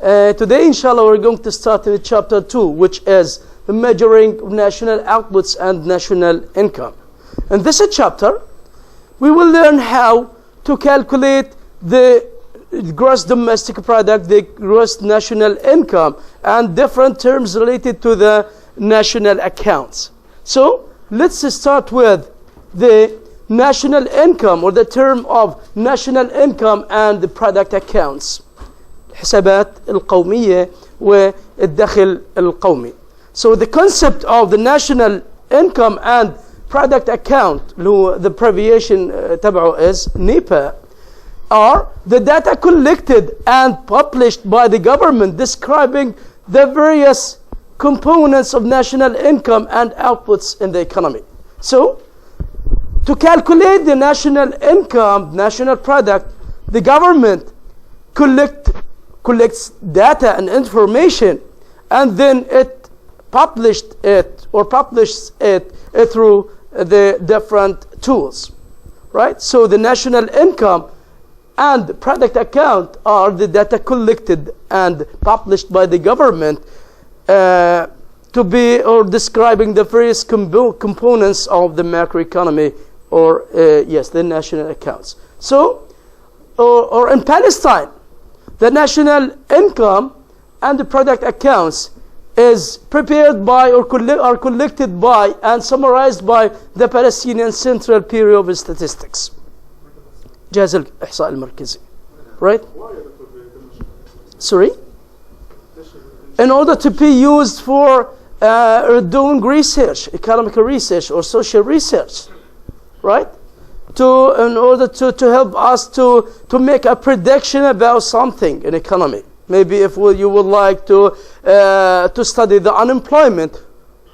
Today, inshallah, we're going to start with Chapter 2, which is measuring national outputs and national income. In this chapter, we will learn how to calculate the gross domestic product, the gross national income, and different terms related to the national accounts. So, let's start with the national income, or the term of national income and the product accounts. حسابات القومية والدخل القومي. So the concept of the national income and product account, the abbreviation تبعه is NEPA, are the data collected and published by the government describing the various components of national income and outputs in the economy. So, to calculate the national income, national product, the government collects data and information, and then it publishes it through the different tools, right? So the national income and product account are the data collected and published by the government to be or describing the various components of the macroeconomy, or yes, the national accounts. So, or in Palestine, the national income and the product accounts is prepared by or are collected by and summarized by the Palestinian Central Bureau of Statistics. جهاز الإحصاء المركزي. Right? Sorry? In order to be used for doing research, economic research or social research. Right? In order to help us to make a prediction about something in economy. Maybe if you would like to study the unemployment,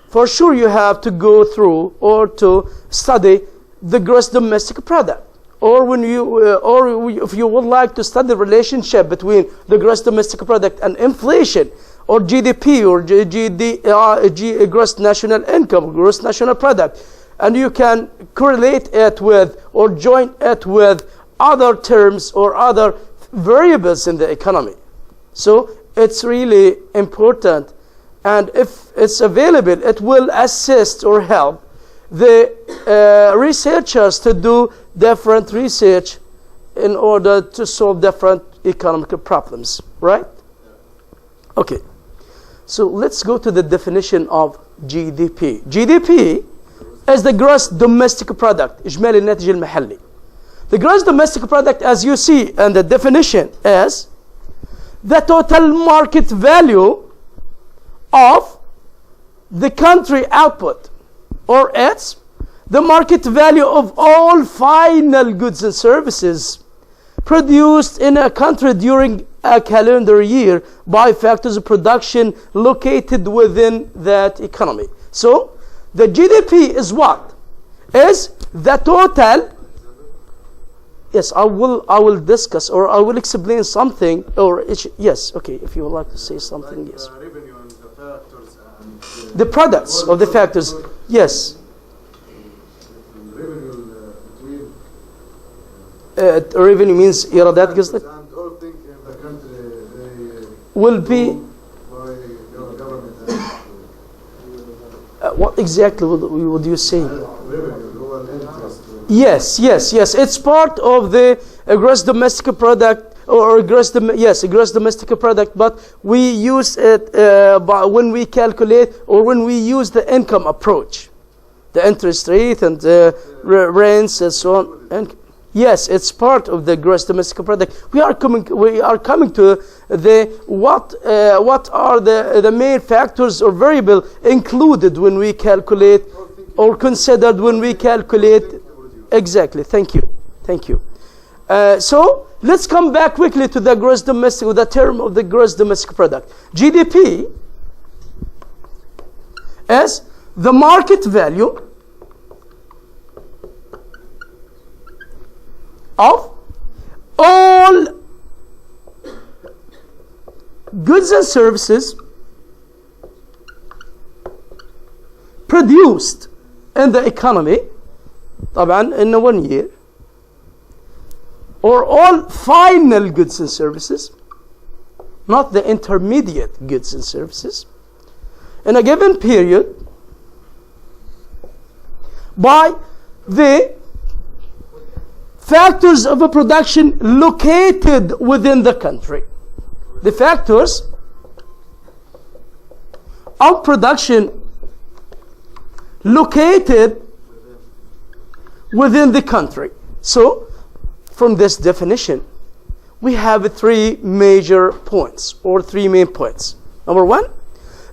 for sure you have to go through or to study the gross domestic product. Or if you would like to study the relationship between the gross domestic product and inflation, or GDP, or gross national income, gross national product, and you can correlate it with or join it with other terms or other variables in the economy. So it's really important, and if it's available, it will assist or help the researchers to do different research in order to solve different economic problems, right? Okay, so let's go to the definition of GDP. GDP is the gross domestic product, إجمالي الناتج المحلي. The gross domestic product, as you see in the definition, is the total market value of the country output, or it's the market value of all final goods and services produced in a country during a calendar year by factors of production located within that economy. So, the GDP is what? Is the total. Yes, I will discuss, or I will explain something, or yes, okay, if you would like to say something, like yes. Revenue and the factors and the products of the factors, yes. Revenue between revenue means إيرادات قصدك? and all things in the country Will be by government. what exactly would you say? Revenue, هو الانترست. Yes. It's part of the gross domestic product, or gross domestic product. But we use it when we calculate, or when we use the income approach, the interest rate and the rents and so on. And yes, it's part of the gross domestic product. We are coming to the what are the main factors or variable included when we calculate, or considered when we calculate. Exactly. Thank you. So let's come back quickly to the gross domestic, the term of the gross domestic product. GDP is the market value of all goods and services produced in the economy, طبعا in 1 year, or all final goods and services not the intermediate goods and services, in a given period by the factors of a production located within the country. The factors of production located within the country. So, from this definition, we have three major points, or three main points. Number one,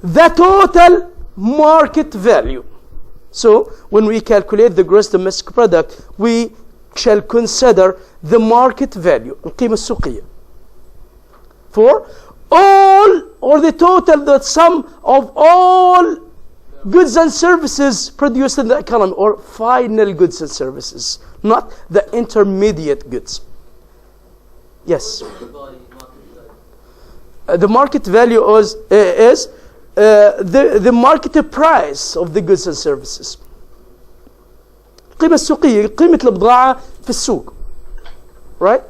the total market value. So, when we calculate the gross domestic product, we shall consider the market value, القيمة السوقية, for all, or the total, the sum of all goods and services produced in the economy, or final goods and services, not the intermediate goods. Yes. The market value is the market price of the goods and services. القيمة السوقية قيمة البضاعة في السوق. Right?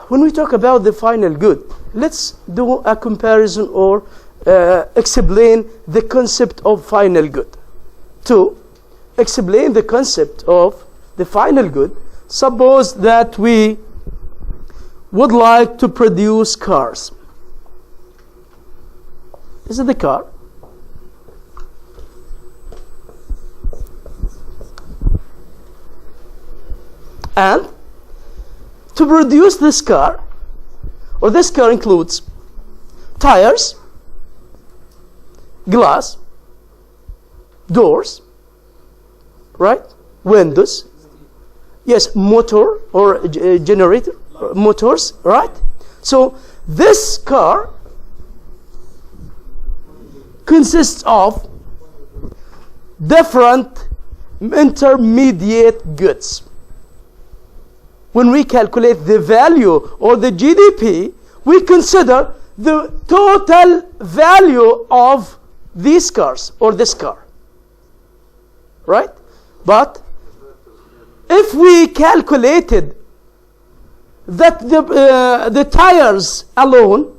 When we talk about the final good, let's do a comparison or explain the concept of final good. To explain the concept of the final good, suppose that we would like to produce cars. This is the car. And to produce this car, or this car includes tires, glass, doors, right? Windows, yes, motor or generator, motors, right? So this car consists of different intermediate goods. When we calculate the value or the GDP, we consider the total value of these cars or this car, right? But if we calculated that the tires alone,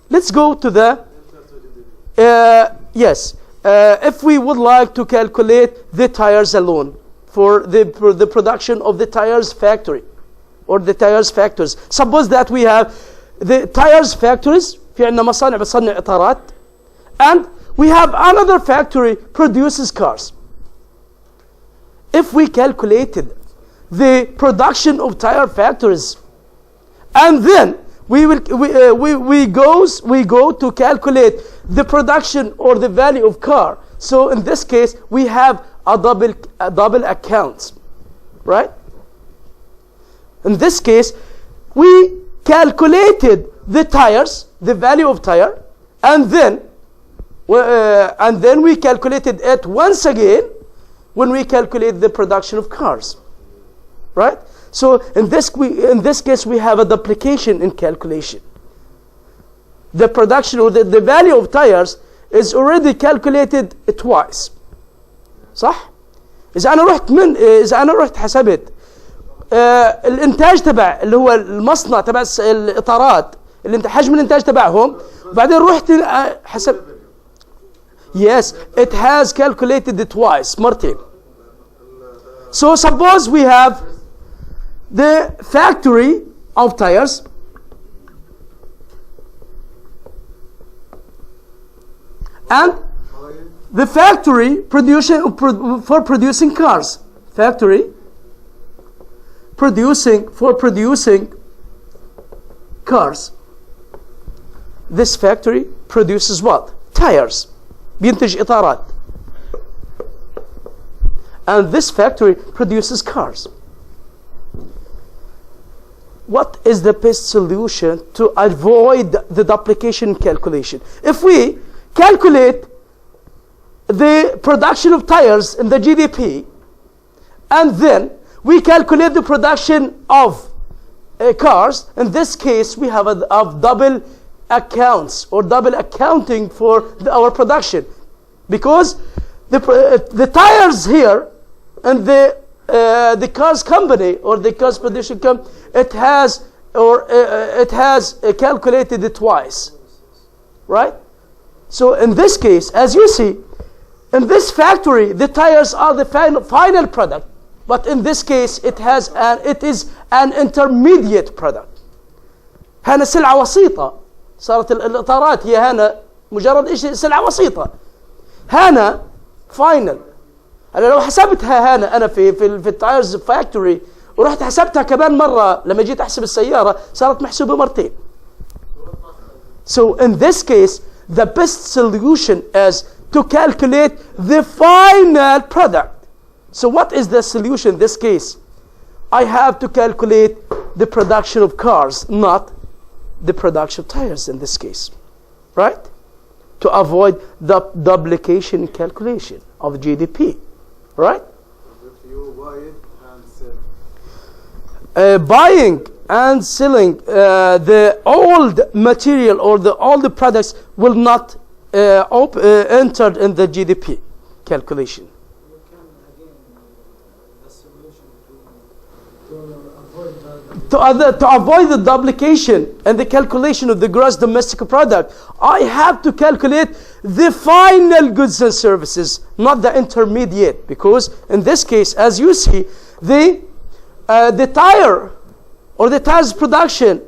let's go to the if we would like to calculate the tires alone for the production of the tires factory or the tires factories. Suppose that we have the tires factories, في عندنا مصانع بتصنع إطارات, and we have another factory produces cars. If we calculated the production of tire factories, and then we go to calculate the production or the value of car. So in this case, we have a double account, right? In this case, we calculated the tires, the value of tire, and then we calculated it once again when we calculate the production of cars, right? So in this case, we have a duplication in calculation. The production or the value of tires is already calculated twice. صح؟ إذا أنا رحت حسبت الإنتاج تبع اللي هو المصنع تبع الإطارات حجم الإنتاج تبعهم, بعدين رحت حسب. Yes, it has calculated it twice, مرتين. So suppose we have the factory of tires, and the factory for producing cars. Factory for producing cars. This factory produces what? Tires. بينتج إطارات. And this factory produces cars. What is the best solution to avoid the duplication calculation? If we calculate the production of tires in the GDP, and then we calculate the production of cars, in this case we have a double accounts or double accounting for our production, because the tires here and the cars company or the cars production company, it has or it has calculated it twice, right? So in this case, as you see, in this factory, the tires are the final product, but in this case, it is an intermediate product. هنا سلعة وسيطة. صارت الإطارات هي هنا مجرد إيش سلعة وسيطة. هنا final. أنا لو حسبتها هنا أنا في التايرز فاكتوري ورحت حسبتها كمان مرة لما جيت أحسب السيارة صارت محسوبة مرتين. So in this case, the best solution is to calculate the final product. So what is the solution in this case? I have to calculate the production of cars, not the production of tires in this case, right? To avoid the duplication calculation of GDP, right? If you buy it and sell. Buying and selling the old material or all the products will not entered in the GDP calculation. You can again the solution To avoid the duplication and the calculation of the gross domestic product, I have to calculate the final goods and services, not the intermediate, because in this case, as you see, the tire or the tire's production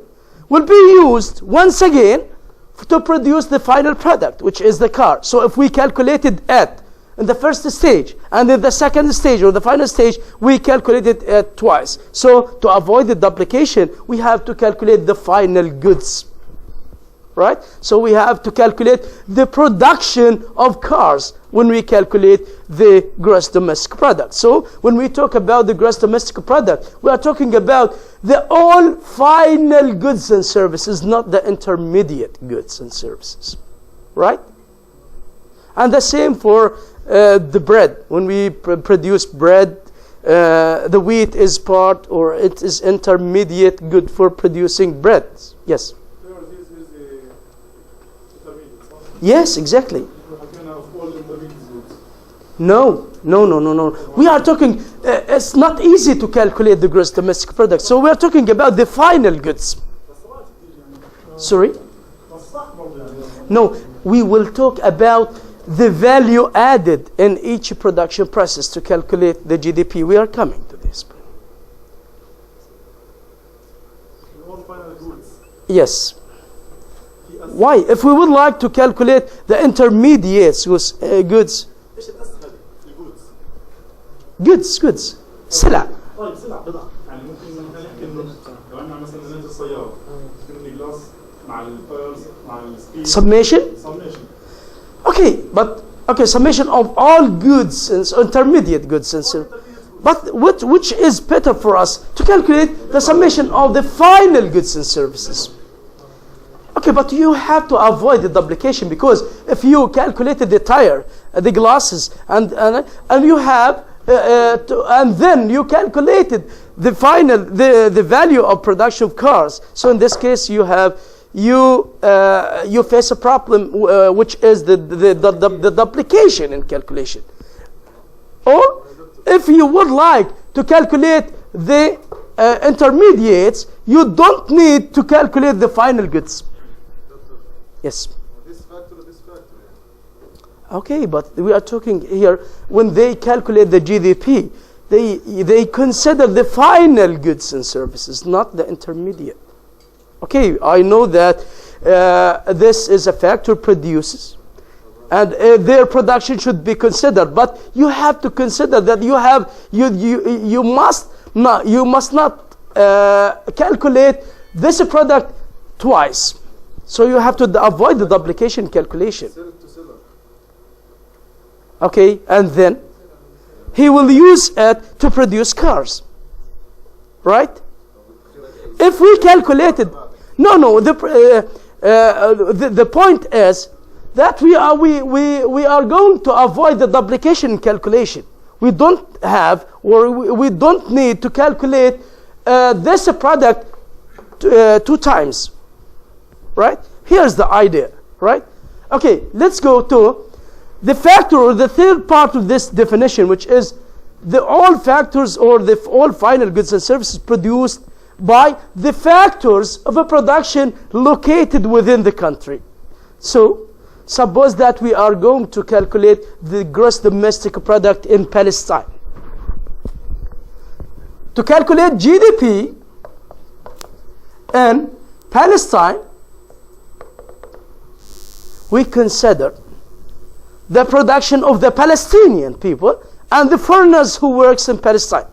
will be used once again to produce the final product, which is the car. So if we calculated it in the first stage and in the second stage or the final stage, we calculated it twice. So to avoid the duplication, we have to calculate the final goods, right? So we have to calculate the production of cars when we calculate the gross domestic product. So when we talk about the gross domestic product, we are talking about the all final goods and services, not the intermediate goods and services, right? And the same for the bread. When we produce bread, the wheat is part or it is intermediate good for producing bread. Yes? This is intermediate. Yes, exactly. No. We are talking, it's not easy to calculate the gross domestic product. So we are talking about the final goods. Sorry? No, we will talk about the value added in each production process to calculate the GDP. We are coming to this. Yes. Why? If we would like to calculate the intermediates goods. goods سلع. طيب سلع بضع يعني ممكن لو عندنا مثلا ننزل السيارة ممكن جلاس مع التايرز مع السبيد summation okay summation of all goods and intermediate goods and so but which is better for us to calculate the summation of the final goods and services. Okay, but you have to avoid the duplication, because if you calculated the tire, the glasses, and you have and then you calculated the final the value of production of cars. So in this case, you face a problem which is the duplication in calculation. Or if you would like to calculate the intermediates, you don't need to calculate the final goods. Yes. This factor. Okay, but we are talking here when they calculate the GDP, they consider the final goods and services, not the intermediate. Okay, I know that this is a factor produces, and their production should be considered. But you have to consider that you must not calculate this product twice. So you have to avoid the duplication calculation. Okay, and then he will use it to produce cars, right? If we calculated, the point is that we are going to avoid the duplication calculation. We don't have, or we don't need to calculate this product two times, right? Here's the idea, right? Okay, let's go to the factor, or the third part of this definition, which is the all factors or the all final goods and services produced by the factors of a production located within the country. So, suppose that we are going to calculate the gross domestic product in Palestine. To calculate GDP in Palestine, we consider the production of the Palestinian people and the foreigners who works in Palestine.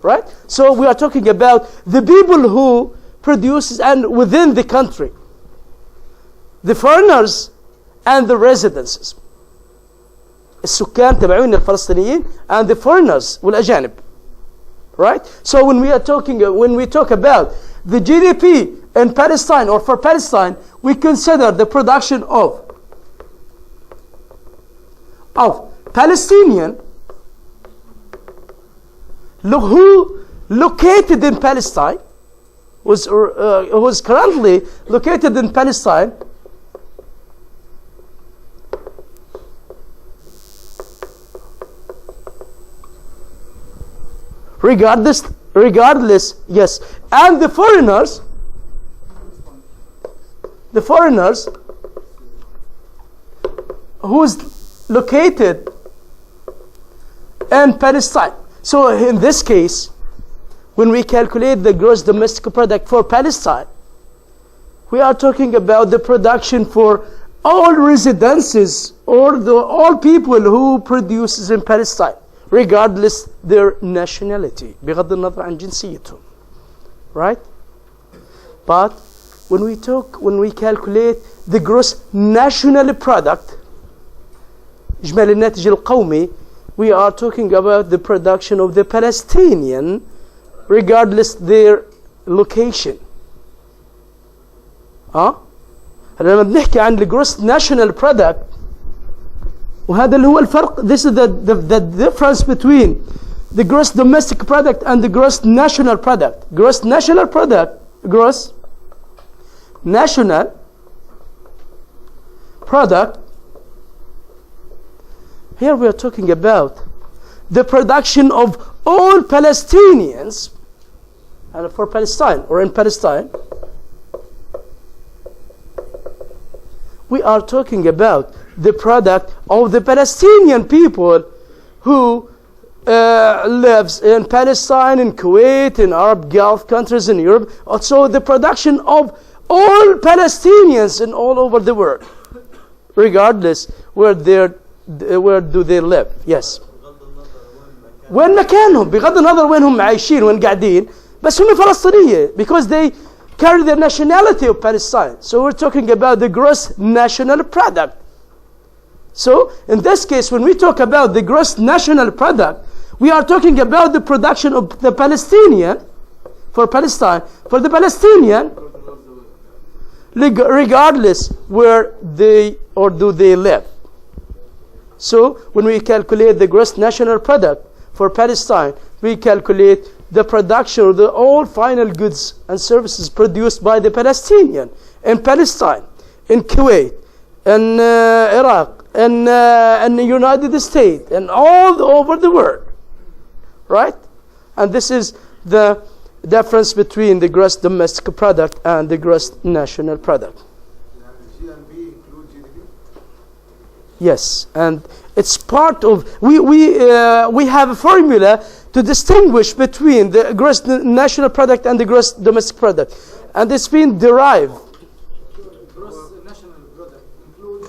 Right? So we are talking about the people who produces and within the country, the foreigners and the residences. السكان تبعون الفلسطينيين and the foreigners والأجانب. Right? So when we talk about the GDP in Palestine or for Palestine, we consider the production of Palestinian who located in Palestine, who's currently located in Palestine, regardless, yes, and the foreigners who's located in Palestine. So in this case, when we calculate the gross domestic product for Palestine, we are talking about the production for all residences or all people who produces in Palestine, regardless their nationality, بغض النظر عن جنسيتهم. Right? But when we calculate the gross national product, إجمالي الناتج القومي, we are talking about the production of the Palestinian regardless their location. لما بنحكي عن the gross national product, وهذا اللي هو الفرق, this is the difference between the gross domestic product and the gross national product. Gross national product, here we are talking about the production of all Palestinians and for Palestine or in Palestine. We are talking about the product of the Palestinian people who lives in Palestine, in Kuwait, in Arab Gulf countries, in Europe. Also the production of all Palestinians in all over the world, regardless where do they live. Yes. وين مكانهم بغض النظر وين هم عايشين وين قاعدين, بس هم فلسطينية because they carry the nationality of Palestine. So we're talking about the gross national product. So in this case, when we talk about the gross national product, we are talking about the production of the Palestinian for Palestine, for the Palestinian, regardless where they or do they live. So when we calculate the gross national product for Palestine, we calculate the production of all final goods and services produced by the Palestinian in Palestine, in Kuwait, in Iraq, in the United States, and all over the world. Right? And this is the difference between the gross domestic product and the gross national product. GNP include GDP? Yes, and it's part of, we have a formula to distinguish between the gross national product and the gross domestic product, and it's been derived. Gross national product includes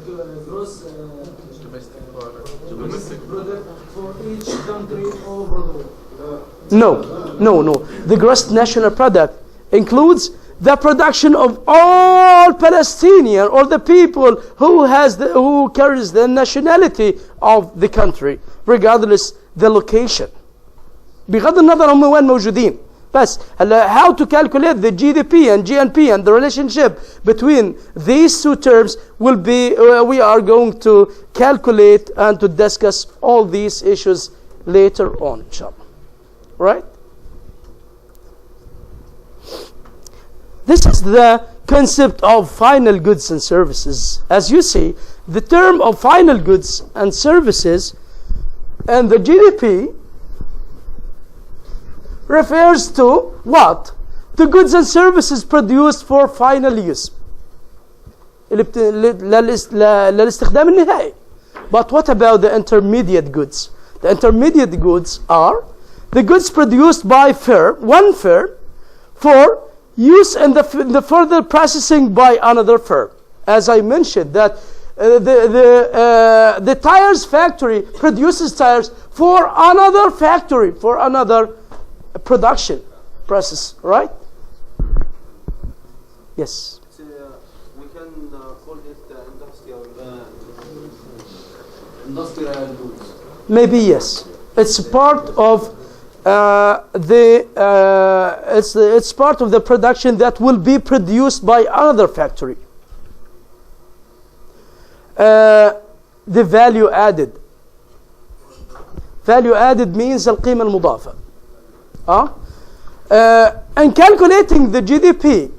the gross domestic product for each country over the world. No. The gross national product includes the production of all Palestinian or the people who carries the nationality of the country, regardless the location. بغض النظر هم وين موجودين. بس how to calculate the GDP and GNP and the relationship between these two terms will be, we are going to calculate and to discuss all these issues later on, inshallah. Right? This is the concept of final goods and services. As you see, the term of final goods and services and the GDP refers to what? The goods and services produced for final use. للاستخدام النهائي. But what about the intermediate goods? The intermediate goods are the goods produced by one firm for use in the further processing by another firm. As I mentioned, that the tires factory produces tires for another factory, for another production process, right? Yes. We can call it industrial goods. Maybe yes. It's part of it's part of the production that will be produced by another factory. The value added. Value added means القيمة المضافة. In calculating the GDP,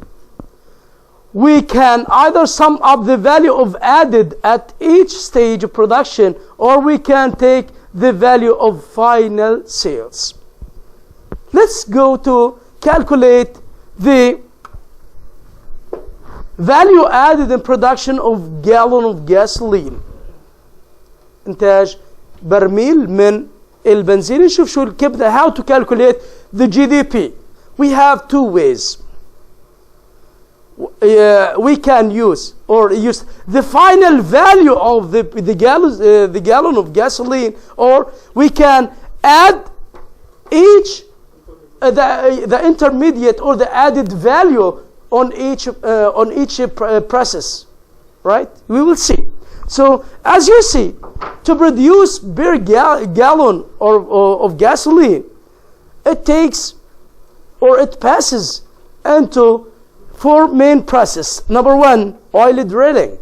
we can either sum up the value of added at each stage of production, or we can take the value of final sales. Let's go to calculate the value added in production of gallon of gasoline. إنتاج برميل من البنزين. نشوف شو كيف how to calculate the GDP. We have two ways. We can use the final value of the gallon of gasoline, or we can add each the intermediate or the added value on each process, right? We will see. So as you see, to produce per gallon of gasoline, it takes or it passes into 4 main processes. Number 1, oil drilling.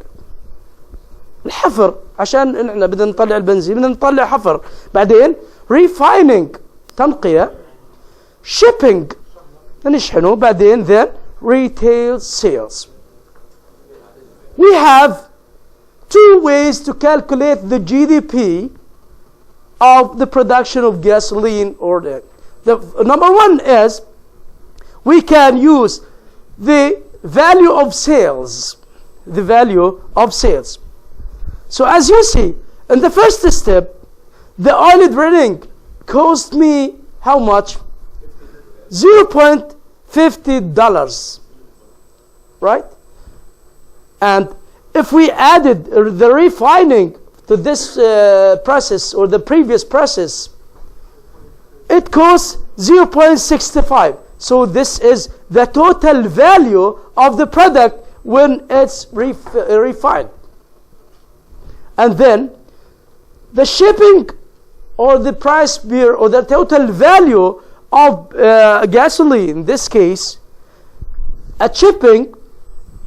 الحفر عشان احنا بدنا نطلع البنزين بدنا نطلع حفر. بعدين refining تنقية. Shipping نشحنه. بعدين then retail sales. We have 2 ways to calculate the GDP of the production of gasoline or the number 1 is we can use the value of sales. The value of sales. So as you see, in the first step, the oil drilling cost me how much? $0.50, right? And if we added the refining to this process or the previous process, it costs 0.65. So this is the total value of the product when it's refined. And then the shipping or the price beer or the total value of gasoline, in this case, at shipping,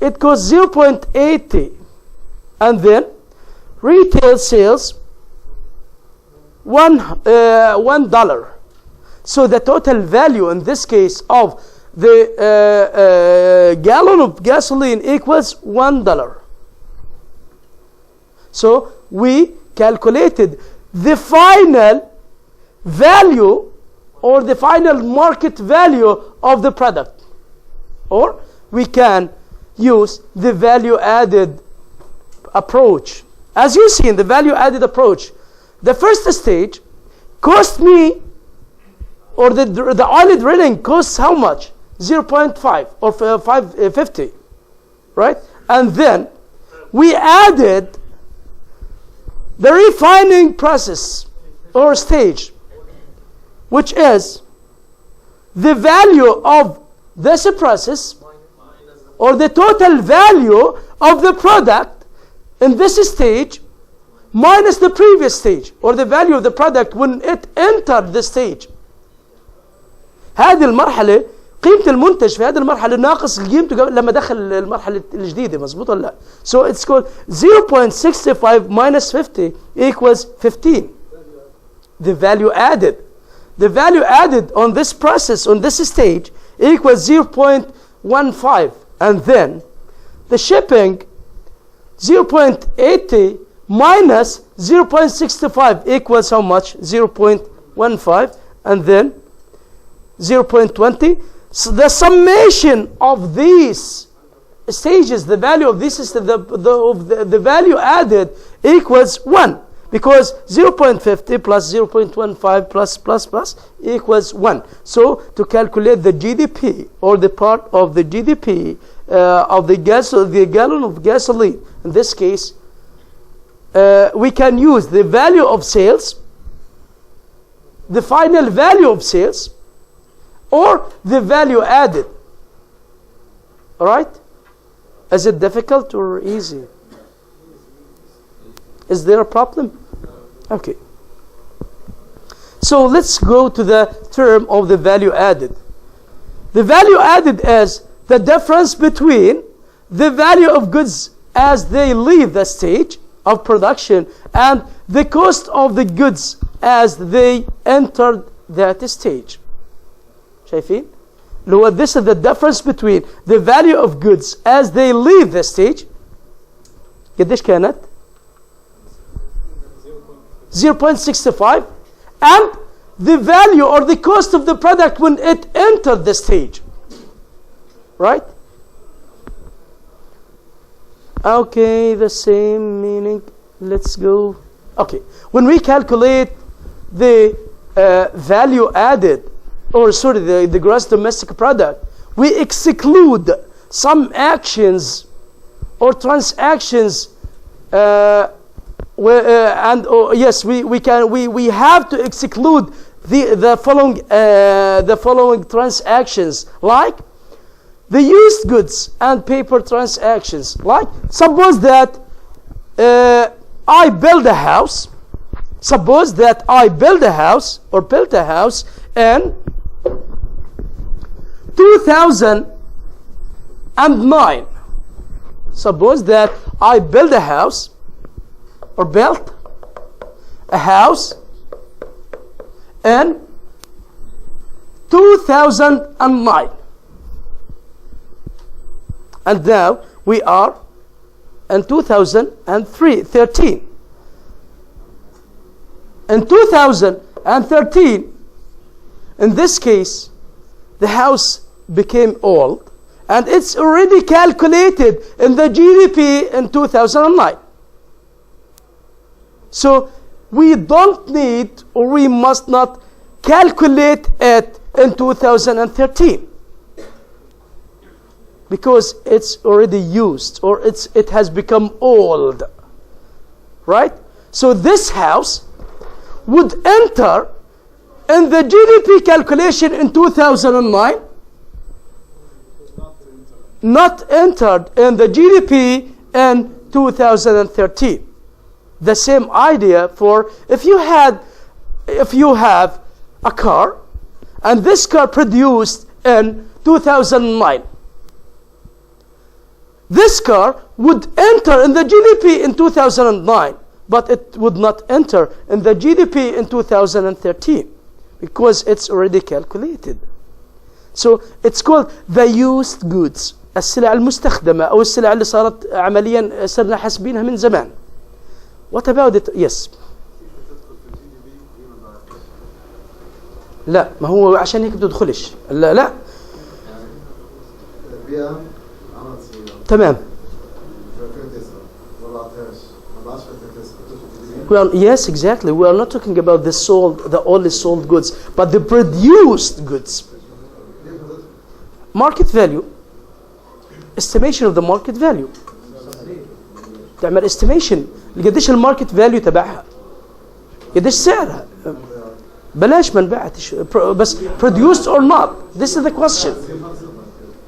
it costs 0.80. And then retail sales, $1. So the total value in this case of the gallon of gasoline equals $1. So we calculated the final value or the final market value of the product. Or we can use the value added approach. As you see in the value added approach, the first stage cost me, or the oil drilling costs how much? 0.5 or 550, right? And then we added the refining process or stage, which is the value of this process or the total value of the product in this stage minus the previous stage or the value of the product when it entered the stage. هذه المرحلة قيمة المنتج في هذه المرحلة ناقص قيمته لما دخل المرحلة الجديدة. مظبوط ولا لا؟ So it's called 0.65 minus 50 equals 15. The value added. The value added on this process, on this stage, equals 0.15. And then the shipping, 0.80 minus 0.65 equals how much? 0.15. And then 0.20. So the summation of these stages, the value of this is the value added equals 1. Because 0.50 plus 0.15 plus equals 1. So to calculate the GDP, or the part of the GDP of the gallon of gasoline, in this case, we can use the value of sales, the final value of sales, or the value added. Alright? Is it difficult or easy? Is there a problem? Okay. So let's go to the term of the value added. The value added is the difference between the value of goods as they leave the stage of production and the cost of the goods as they entered that stage. شايفين؟ this is the difference between the value of goods as they leave the stage. قديش كانت؟ 0.65, and the value or the cost of the product when it entered the stage. Right? Okay, the same meaning. Let's go. Okay, when we calculate the value added, or sorry, the gross domestic product, we exclude some actions or transactions yes, we have to exclude the following transactions, like the used goods and paper transactions. Like, suppose that I build a house. Suppose that I build a house or built a house in 2009. Suppose that I build a house or built a house in 2009. And now we are in 2013. In 2013, in this case, the house became old, and it's already calculated in the GDP in 2009. So we don't need, or we must not calculate it in 2013, because it's already used, or it has become old. Right? So this house would enter in the GDP calculation in 2009, not entered in the GDP in 2013. The same idea for if you have a car, and this car produced in 2009. This car would enter in the GDP in 2009, but it would not enter in the GDP in 2013 because it's already calculated. So it's called the used goods. السلع المستخدمة أو السلع اللي صارت عمليا صرنا حاسبينها من زمان. What about it? Yes. لا ما هو عشان هيك بتدخلش. لا تمام. Yes, exactly. We are not talking about the only sold goods, but the produced goods. Market value. Estimation of the market value. تعمل estimation لقديش الماركت فاليو تبعها، قديش سعرها. بلاش ما نبيعتش بس produced or not. This is the question.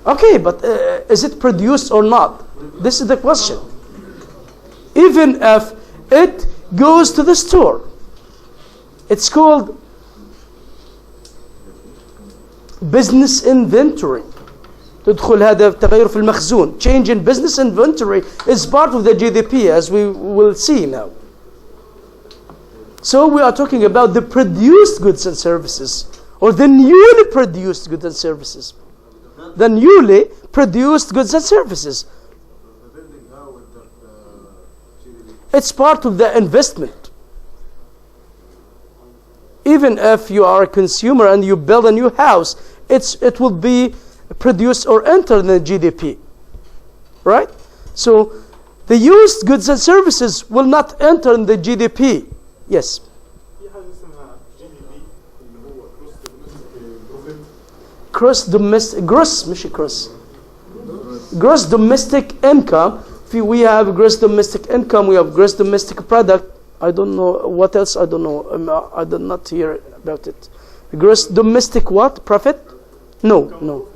Okay, but is it produced or not? This is the question. Even if it goes to the store, it's called business inventory. تدخل هذا تغير في المخزون. Change in business inventory is part of the GDP, as we will see now. So we are talking about the produced goods and services, or the newly produced goods and services. The newly produced goods and services. It's part of the investment. even if you are a consumer and you build a new house, it will be produced or enter in the GDP, right? So the used goods and services will not enter in the GDP. Yes. في حاجة اسمها GDP اللي هو gross domestic income. We have gross domestic income, we have gross domestic product. I don't know what else, I don't know. I did not hear about it. Gross domestic what? Profit? No.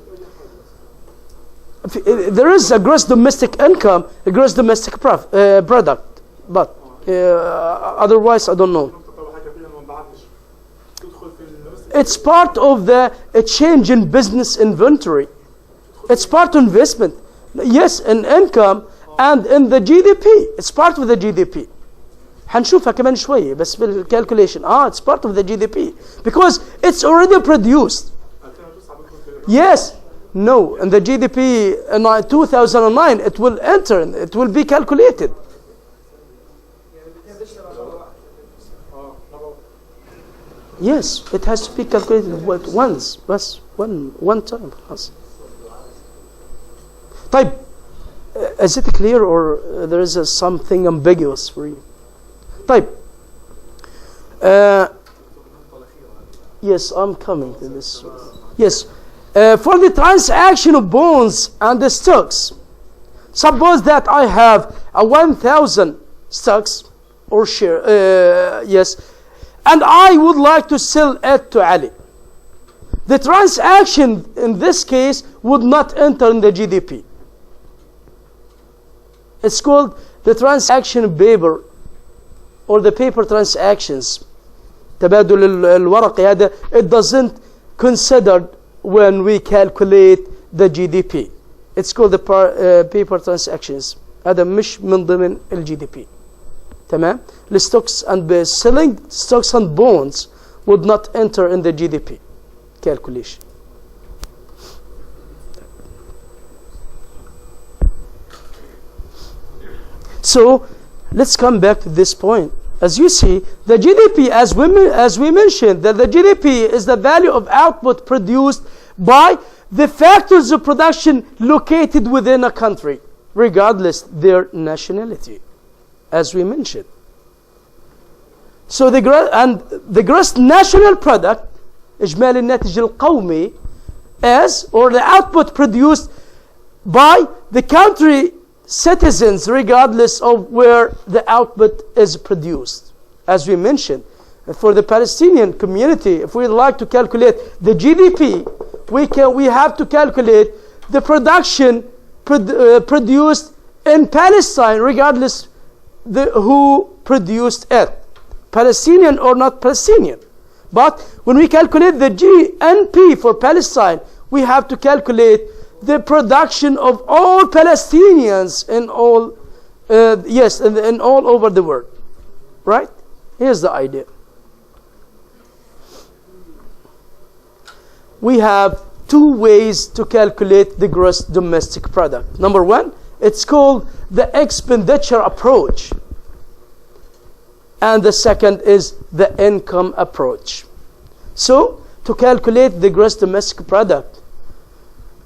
There is a gross domestic income, a gross domestic product, but otherwise I don't know. It's part of the change in business inventory. It's part of investment. Yes, in income and in the GDP. It's part of the GDP. هنشوفها كمان شوية بس بالcalculation. It's part of the GDP because it's already produced. Yes. No, in the GDP in 2009 it will enter, it will be calculated. Yes, it has to be calculated once, بس one time. طيب, is it clear or there is something ambiguous for you? طيب. Yes, I'm coming to this. Yes. For the transaction of bonds and the stocks, suppose that I have a 1,000 stocks or share, yes, and I would like to sell it to Ali. The transaction in this case would not enter in the GDP. It's called the transaction paper or the paper transactions. تبادل الورقي هذا, it doesn't consider when we calculate the GDP. It's called the paper transactions. هذا مش من ضمن ال GDP. تمام? The stocks and selling stocks and bonds would not enter in the GDP calculation. So let's come back to this point. As you see, the GDP, as we mentioned, that the GDP is the value of output produced by the factors of production located within a country, regardless their nationality, as we mentioned. So the gross national product, إجمالي الناتج القومي, is or the output produced by the country citizens regardless of where the output is produced. As we mentioned, for the Palestinian community, if we'd like to calculate the GDP, we have to calculate the production produced in Palestine regardless who produced it, Palestinian or not Palestinian. But when we calculate the GNP for Palestine, we have to calculate the production of all Palestinians in all, in all over the world, right? Here's the idea. We have two ways to calculate the gross domestic product. Number one, it's called the expenditure approach. And the second is the income approach. So, to calculate the gross domestic product,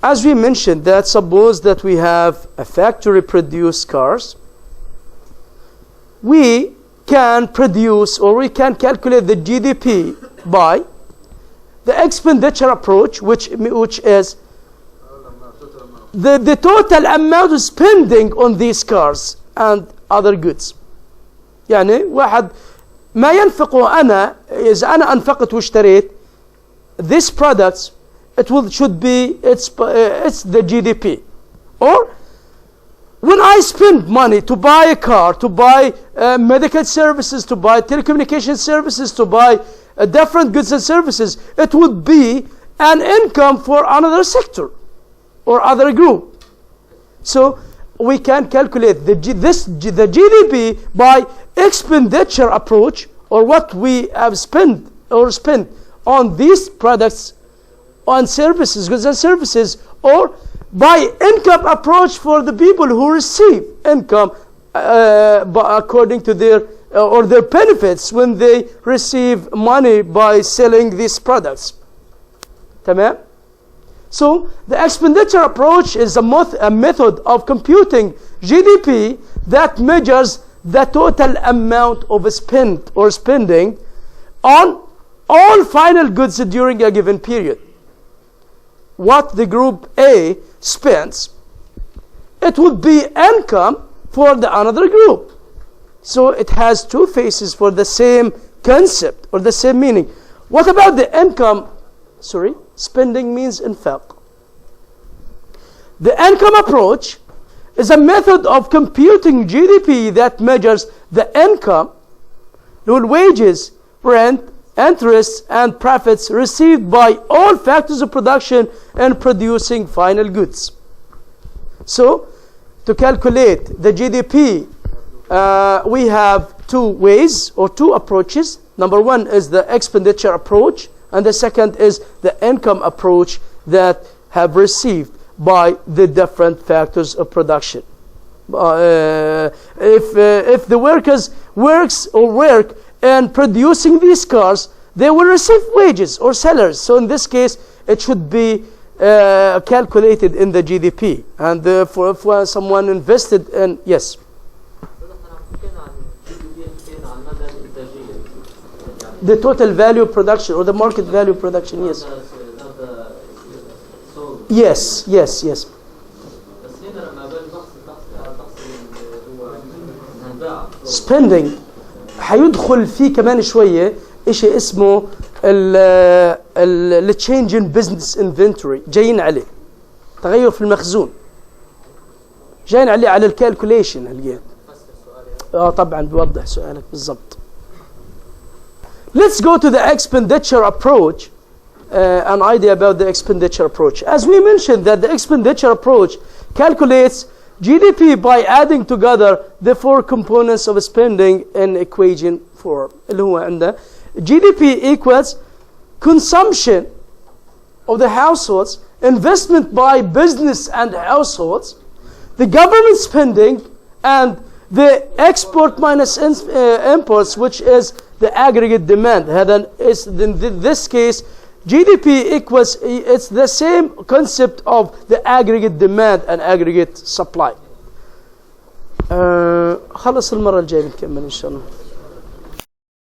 as we mentioned, that suppose that we have a factory produce cars, we can produce or we can calculate the GDP by the expenditure approach, which is the total amount of spending on these cars and other goods. يعني واحد ما ينفقه أنا إذا أنا أنفقت واشتريت these products, should be it's the GDP. Or when I spend money to buy a car, to buy medical services, to buy telecommunication services, to buy different goods and services, it would be an income for another sector or other group. So we can calculate the GDP by expenditure approach, or what we have spent on these products, on services, goods and services, or by income approach for the people who receive income according to their or their benefits when they receive money by selling these products. تمام? So the expenditure approach is a method of computing GDP that measures the total amount of spend or spending on all final goods during a given period. What the group A spends, it would be income for the another group. So it has two faces for the same concept or the same meaning. What about the income? Sorry, spending means infaq. The income approach is a method of computing GDP that measures the income, wages, rent, interest, and profits received by all factors of production and producing final goods. So, to calculate the GDP, we have two ways or two approaches. Number one is the expenditure approach, and the second is the income approach that have received by the different factors of production. If the workers work in producing these cars, they will receive wages or salaries. So in this case, it should be calculated in the GDP. And if someone invested in, yes. The total value of production or the market value of production, yes. Yes, yes, yes. Spending حيدخل فيه كمان شوية إشي اسمه ال change in business inventory جايين عليه تغير في المخزون جايين عليه على الكالكوليشن هالجين طبعا بيوضح سؤالك بالضبط. Let's go to the expenditure approach. An idea about the expenditure approach. As we mentioned that the expenditure approach calculates GDP by adding together the four components of spending in equation form. اللي هو عندنا GDP equals consumption of the households, investment by business and households, the government spending, and the export minus imports, which is the aggregate demand. هذا is in this case GDP equals, it's the same concept of the aggregate demand and aggregate supply. خلص المرة الجاية نكمل إن شاء الله.